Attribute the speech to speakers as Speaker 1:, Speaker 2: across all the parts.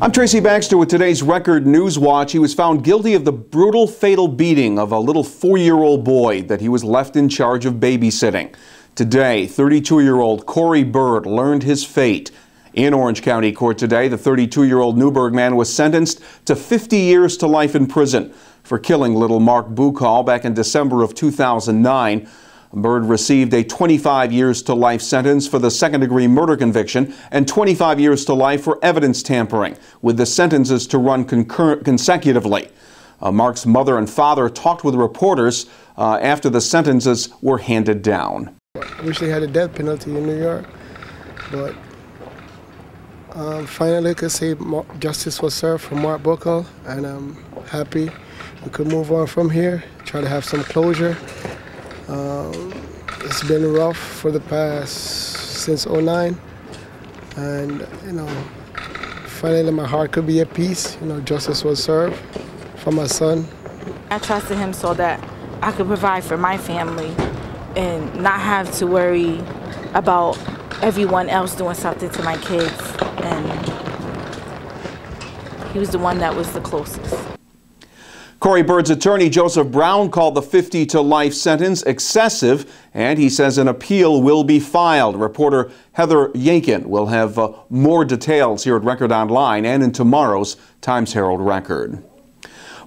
Speaker 1: I'm Tracy Baxter with today's Record Newswatch. He was found guilty of the brutal, fatal beating of a little 4-year-old boy that he was left in charge of babysitting. Today, 32-year-old Cory Byrd learned his fate. In Orange County Court today, the 32-year-old Newburgh man was sentenced to 50 years to life in prison for killing little Marc Bookal back in December of 2009. Byrd received a 25 years to life sentence for the second-degree murder conviction and 25 years to life for evidence tampering, with the sentences to run consecutively. Marc's mother and father talked with reporters after the sentences were handed down.
Speaker 2: I wish they had a death penalty in New York, but finally I could say justice was served for Marc Bookal, and I'm happy we could move on from here, try to have some closure. It's been rough for the past since '09, and finally my heart could be at peace. Justice was served for my son.
Speaker 3: I trusted him so that I could provide for my family and not have to worry about everyone else doing something to my kids, and he was the one that was the closest.
Speaker 1: Cory Byrd's attorney, Joseph Brown, called the 50 to life sentence excessive, and he says an appeal will be filed. Reporter Heather Yankin will have more details here at Record Online and in tomorrow's Times-Herald Record.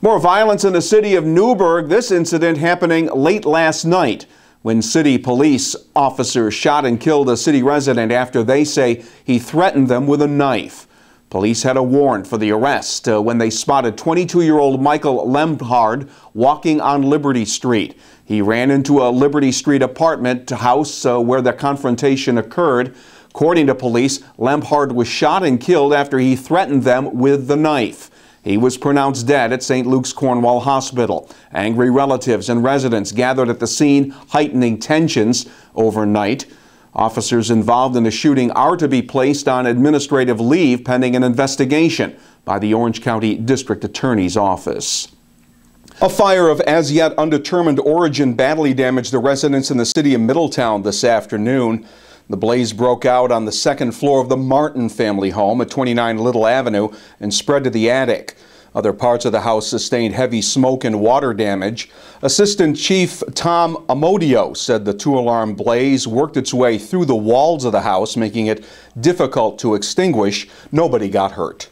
Speaker 1: More violence in the city of Newburgh. This incident happening late last night when city police officers shot and killed a city resident after they say he threatened them with a knife. Police had a warrant for the arrest when they spotted 22-year-old Michael Lemphard walking on Liberty Street. He ran into a Liberty Street apartment house where the confrontation occurred. According to police, Lemphard was shot and killed after he threatened them with the knife. He was pronounced dead at St. Luke's Cornwall Hospital. Angry relatives and residents gathered at the scene, heightening tensions overnight. Officers involved in the shooting are to be placed on administrative leave pending an investigation by the Orange County District Attorney's Office. A fire of as yet undetermined origin badly damaged the residents in the city of Middletown this afternoon. The blaze broke out on the second floor of the Martin family home at 29 Little Avenue and spread to the attic. Other parts of the house sustained heavy smoke and water damage. Assistant Chief Tom Amodio said the two-alarm blaze worked its way through the walls of the house, making it difficult to extinguish. Nobody got hurt.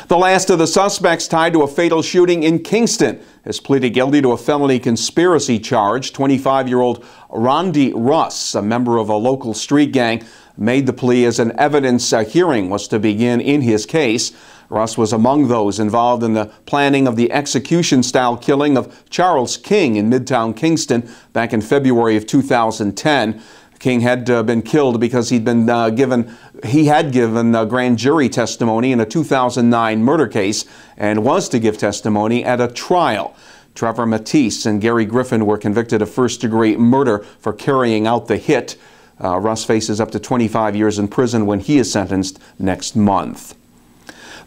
Speaker 1: The last of the suspects tied to a fatal shooting in Kingston has pleaded guilty to a felony conspiracy charge. 25-year-old Russ, a member of a local street gang, made the plea as an evidence hearing was to begin in his case. Russ was among those involved in the planning of the execution-style killing of Charles King in Midtown Kingston back in February of 2010. King had been killed because he had given grand jury testimony in a 2009 murder case and was to give testimony at a trial. Trevor Matisse and Gary Griffin were convicted of first-degree murder for carrying out the hit. Russ faces up to 25 years in prison when he is sentenced next month.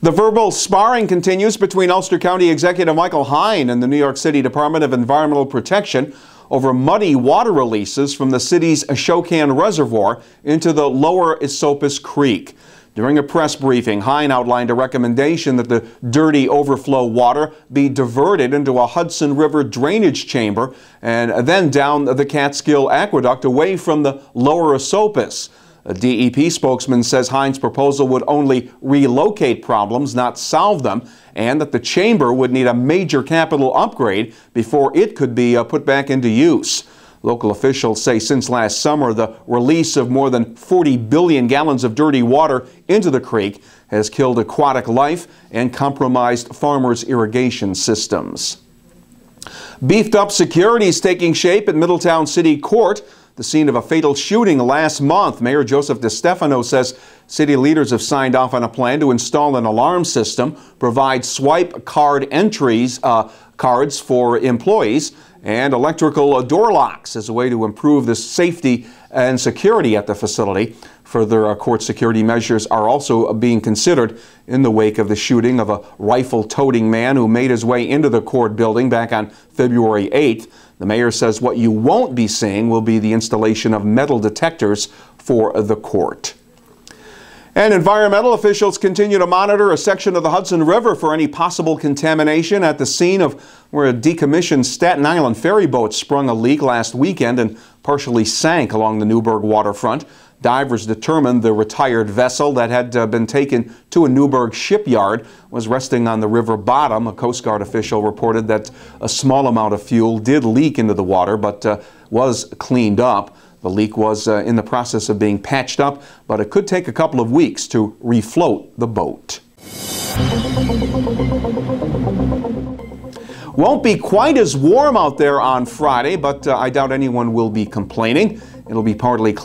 Speaker 1: The verbal sparring continues between Ulster County Executive Michael Hein and the New York City Department of Environmental Protection over muddy water releases from the city's Ashokan Reservoir into the lower Esopus Creek. During a press briefing, Hein outlined a recommendation that the dirty overflow water be diverted into a Hudson River drainage chamber and then down the Catskill Aqueduct away from the lower Esopus. A DEP spokesman says Hein's proposal would only relocate problems, not solve them, and that the chamber would need a major capital upgrade before it could be put back into use. Local officials say since last summer, the release of more than 40 billion gallons of dirty water into the creek has killed aquatic life and compromised farmers' irrigation systems. Beefed up security is taking shape at Middletown City Court, the scene of a fatal shooting last month. Mayor Joseph DeStefano says city leaders have signed off on a plan to install an alarm system, provide swipe card entries cards for employees, and electrical door locks as a way to improve the safety and security at the facility. Further court security measures are also being considered in the wake of the shooting of a rifle-toting man who made his way into the court building back on February 8th. The mayor says what you won't be seeing will be the installation of metal detectors for the court. And environmental officials continue to monitor a section of the Hudson River for any possible contamination at the scene of where a decommissioned Staten Island ferry boat sprung a leak last weekend and partially sank along the Newburgh waterfront. Divers determined the retired vessel that had been taken to a Newburgh shipyard was resting on the river bottom. A Coast Guard official reported that a small amount of fuel did leak into the water, but was cleaned up. The leak was in the process of being patched up, but it could take a couple of weeks to refloat the boat. Won't be quite as warm out there on Friday, but I doubt anyone will be complaining. It'll be partly cloudy.